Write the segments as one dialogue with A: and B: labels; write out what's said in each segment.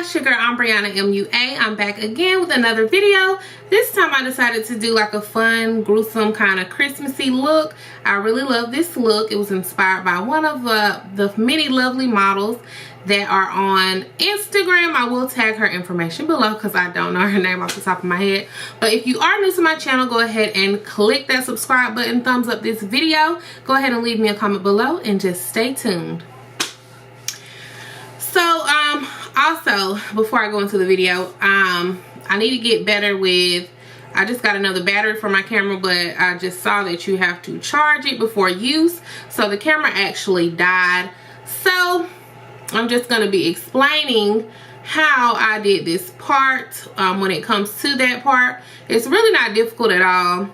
A: it's your girl, I'm Brianna MUA. I'm back again with another video. This time I decided to do like a fun, gruesome kind of Christmassy look. I really love this look. It was inspired by one of the many lovely models that are on Instagram. I will tag her information below because I don't know her name off the top of my head. But if you are new to my channel, go ahead and click that subscribe button, thumbs up this video. Go ahead and leave me a comment below and just stay tuned. So also, before I go into the video, I need to get better with, I just got another battery for my camera, but I just saw that you have to charge it before use. So the camera actually died. So I'm just going to be explaining how I did this part when it comes to that part. It's really not difficult at all.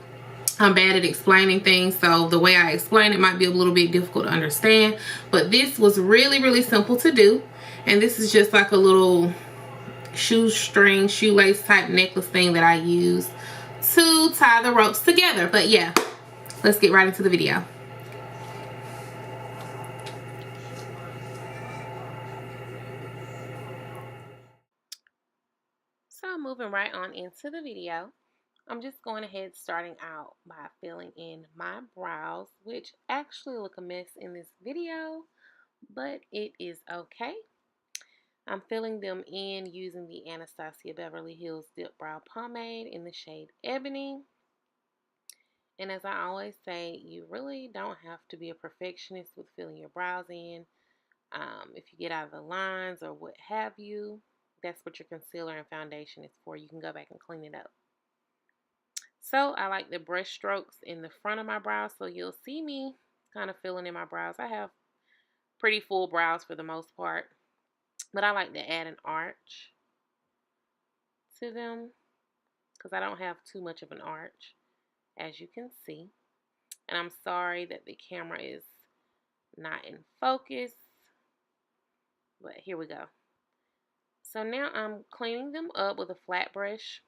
A: I'm bad at explaining things, so the way I explain it might be a little bit difficult to understand. But this was really simple to do. And this is just like a little shoestring, shoelace type necklace thing that I use to tie the ropes together. But yeah, let's get right into the video. So moving right on into the video, I'm just going ahead starting out by filling in my brows, which actually look a mess in this video, but it is okay. I'm filling them in using the Anastasia Beverly Hills Dip Brow Pomade in the shade Ebony. And as I always say, you really don't have to be a perfectionist with filling your brows in. If you get out of the lines or what have you, that's what your concealer and foundation is for. You can go back and clean it up. So I like the brush strokes in the front of my brows, so you'll see me kind of filling in my brows. I have pretty full brows for the most part, but I like to add an arch to them because I don't have too much of an arch, as you can see. And I'm sorry that the camera is not in focus, but here we go. So now I'm cleaning them up with a flat brush.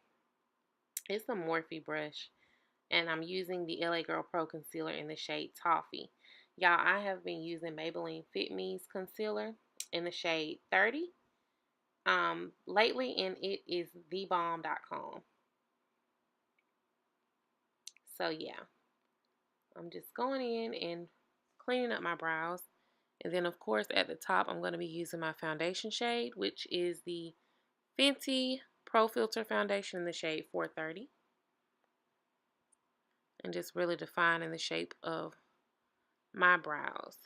A: It's a Morphe brush, and I'm using the LA Girl Pro Concealer in the shade Toffee. Y'all, I have been using Maybelline Fit Me's concealer in the shade 30 lately, and it is thebomb.com. So yeah, I'm just going in and cleaning up my brows. And then of course at the top I'm going to be using my foundation shade, which is the Fenty Pro Filter foundation in the shade 430. And just really defining the shape of my brows.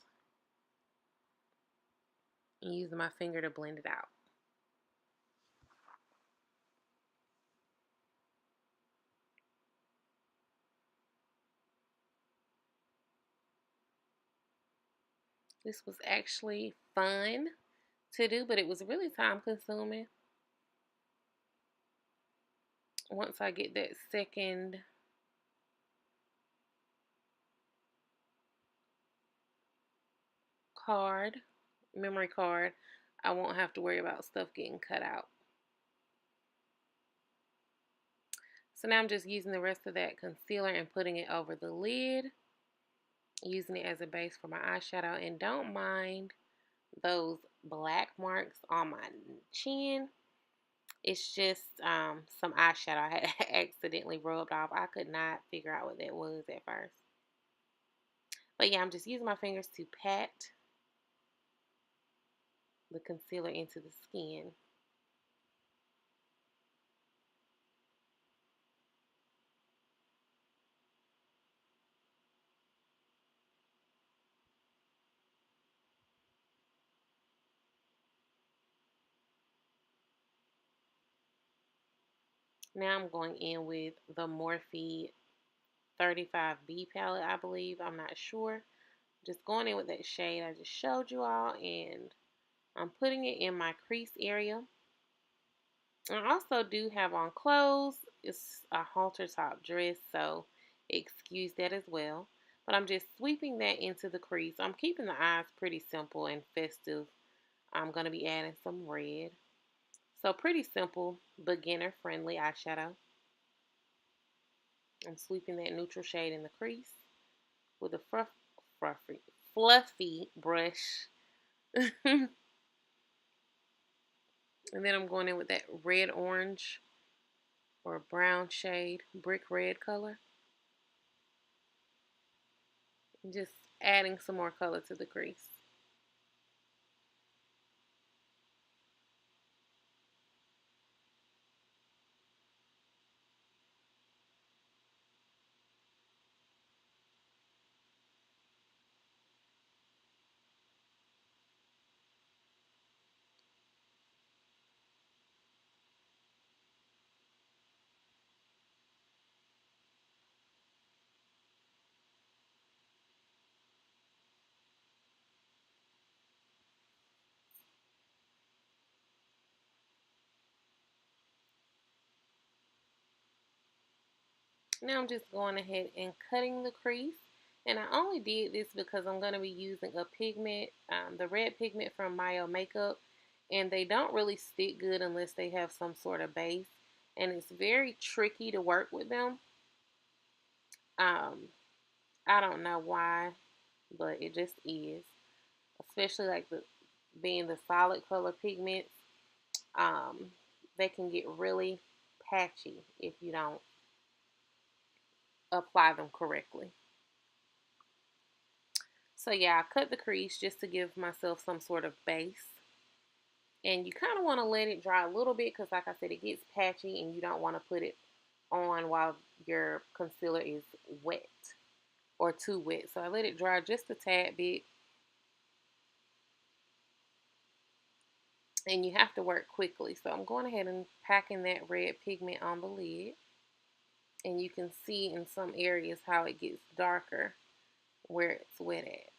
A: And using my finger to blend it out. This was actually fun to do, but it was really time consuming. Once I get that second memory card, I won't have to worry about stuff getting cut out. So now I'm just using the rest of that concealer and putting it over the lid, using it as a base for my eyeshadow. And don't mind those black marks on my chin. It's just some eyeshadow I had accidentally rubbed off. I could not figure out what that was at first. But yeah, I'm just using my fingers to pat the concealer into the skin. Now I'm going in with the Morphe 35B palette, I believe. I'm not sure. Just going in with that shade I just showed you all, and I'm putting it in my crease area. I also do have on clothes. It's a halter top dress, so excuse that as well. But I'm just sweeping that into the crease. I'm keeping the eyes pretty simple and festive. I'm going to be adding some red. So pretty simple, beginner-friendly eyeshadow. I'm sweeping that neutral shade in the crease with a fluffy brush. And then I'm going in with that red orange or brown shade, brick red color. And just adding some more color to the crease. Now I'm just going ahead and cutting the crease. And I only did this because I'm going to be using a pigment, the red pigment from Mayo Makeup. And they don't really stick good unless they have some sort of base. And it's very tricky to work with them. Um, I don't know why, but it just is. Especially like being the solid color pigments, um, they can get really patchy if you don't apply them correctly. So yeah, I cut the crease just to give myself some sort of base. And you kind of want to let it dry a little bit because like I said, it gets patchy and you don't want to put it on while your concealer is wet or too wet. So I let it dry just a tad bit. And you have to work quickly. So I'm going ahead and packing that red pigment on the lid. And you can see in some areas how it gets darker where it's wet at.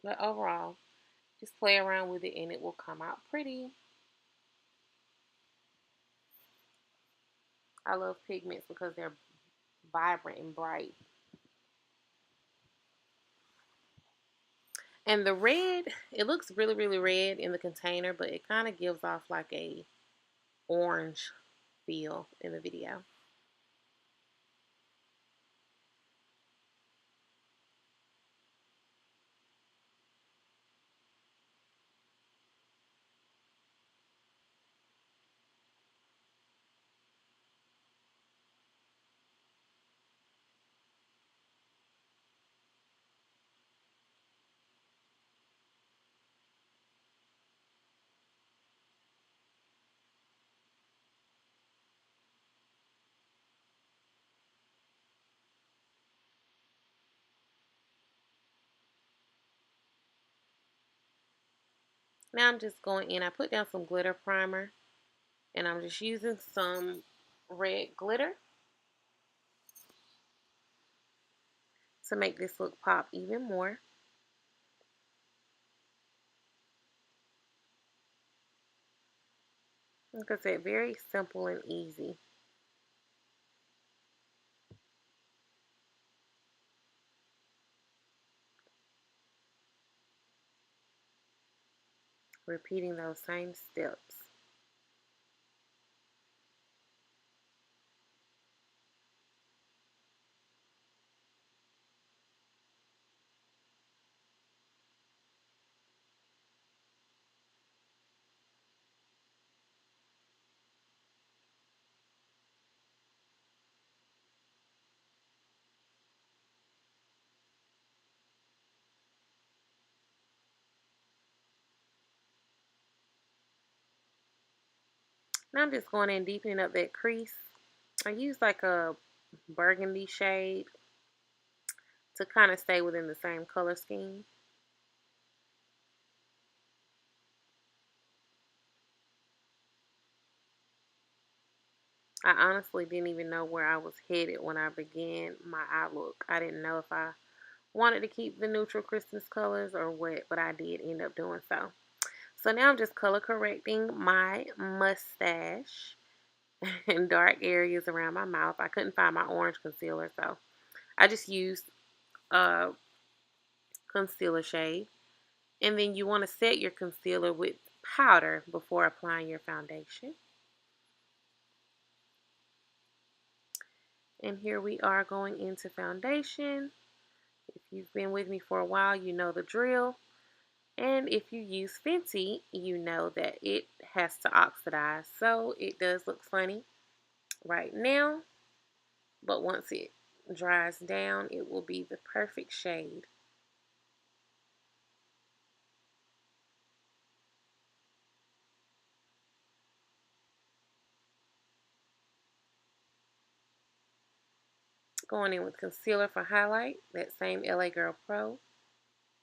A: But overall, just play around with it and it will come out pretty. I love pigments because they're vibrant and bright. And the red, it looks really, really red in the container, but it kind of gives off like a orange feel in the video. Now I'm just going in. I put down some glitter primer and I'm just using some red glitter to make this look pop even more. Like I said, very simple and easy. Repeating those same steps. Now I'm just going in deepening up that crease. I use like a burgundy shade to kind of stay within the same color scheme. I honestly didn't even know where I was headed when I began my eye look. I didn't know if I wanted to keep the neutral Christmas colors or what, but I did end up doing so. So now I'm just color correcting my mustache and dark areas around my mouth. I couldn't find my orange concealer, so I just used a concealer shade. And then you want to set your concealer with powder before applying your foundation. And here we are going into foundation. If you've been with me for a while, you know the drill. And if you use Fenty, you know that it has to oxidize. So it does look funny right now, but once it dries down, it will be the perfect shade. Going in with concealer for highlight, that same LA Girl Pro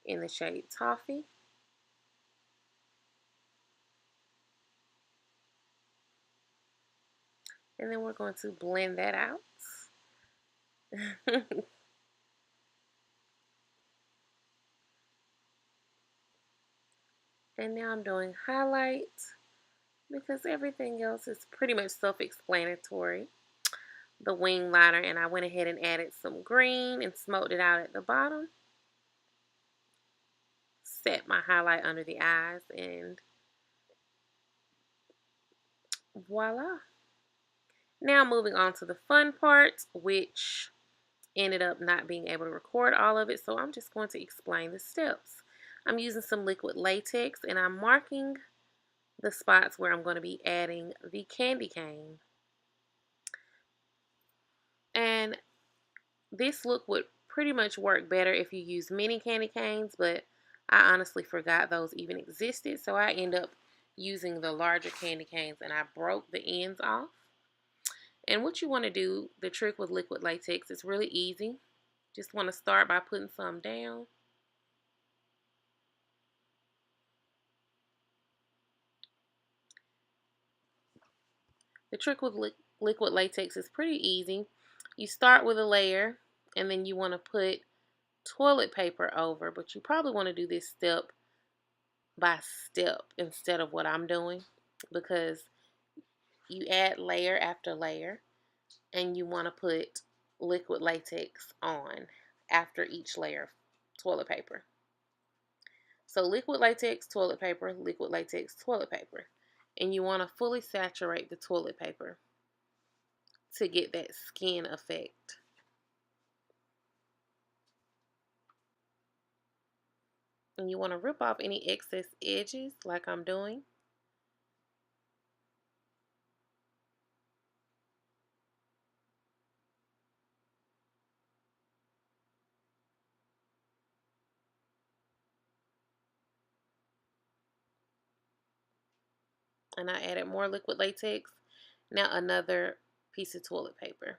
A: in the shade Toffee. And then we're going to blend that out. And now I'm doing highlight because everything else is pretty much self-explanatory. The wing liner, and I went ahead and added some green and smoked it out at the bottom. Set my highlight under the eyes, and voila. Now moving on to the fun part, which ended up not being able to record all of it, so I'm just going to explain the steps. I'm using some liquid latex, and I'm marking the spots where I'm going to be adding the candy cane. And this look would pretty much work better if you use mini candy canes, but I honestly forgot those even existed, so I end up using the larger candy canes, and I broke the ends off. And what you want to do, the trick with liquid latex, is really easy. Just want to start by putting some down. The trick with liquid latex is pretty easy. You start with a layer, and then you want to put toilet paper over, but you probably want to do this step by step instead of what I'm doing, because you add layer after layer, and you want to put liquid latex on after each layer of toilet paper. So liquid latex, toilet paper, liquid latex, toilet paper. And you want to fully saturate the toilet paper to get that skin effect. And you want to rip off any excess edges like I'm doing. And I added more liquid latex. Now another piece of toilet paper.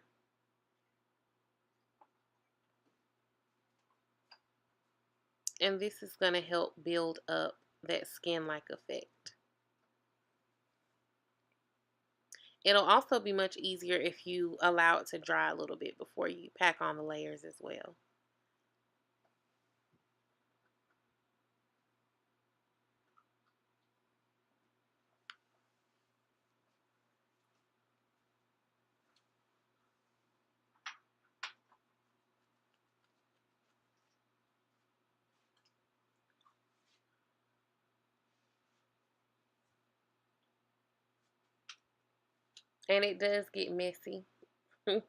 A: And this is going to help build up that skin-like effect. It'll also be much easier if you allow it to dry a little bit before you pack on the layers as well. And it does get messy, but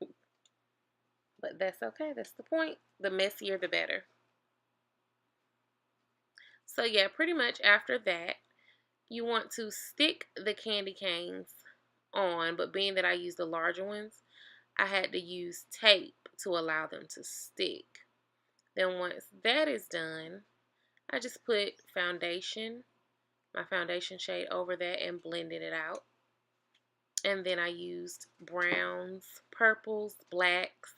A: that's okay. That's the point. The messier, the better. So yeah, pretty much after that, you want to stick the candy canes on, but being that I used the larger ones, I had to use tape to allow them to stick. Then once that is done, I just put foundation, my foundation shade over that, and blended it out. And then I used browns, purples, blacks,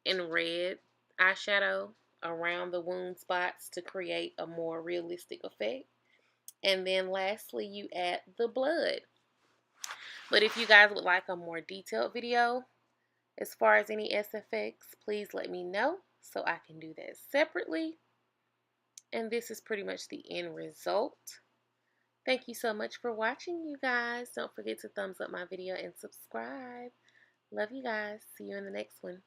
A: and red eyeshadow around the wound spots to create a more realistic effect. And then lastly, you add the blood. But if you guys would like a more detailed video as far as any SFX, please let me know so I can do that separately. And this is pretty much the end result. Thank you so much for watching, you guys. Don't forget to thumbs up my video and subscribe. Love you guys. See you in the next one.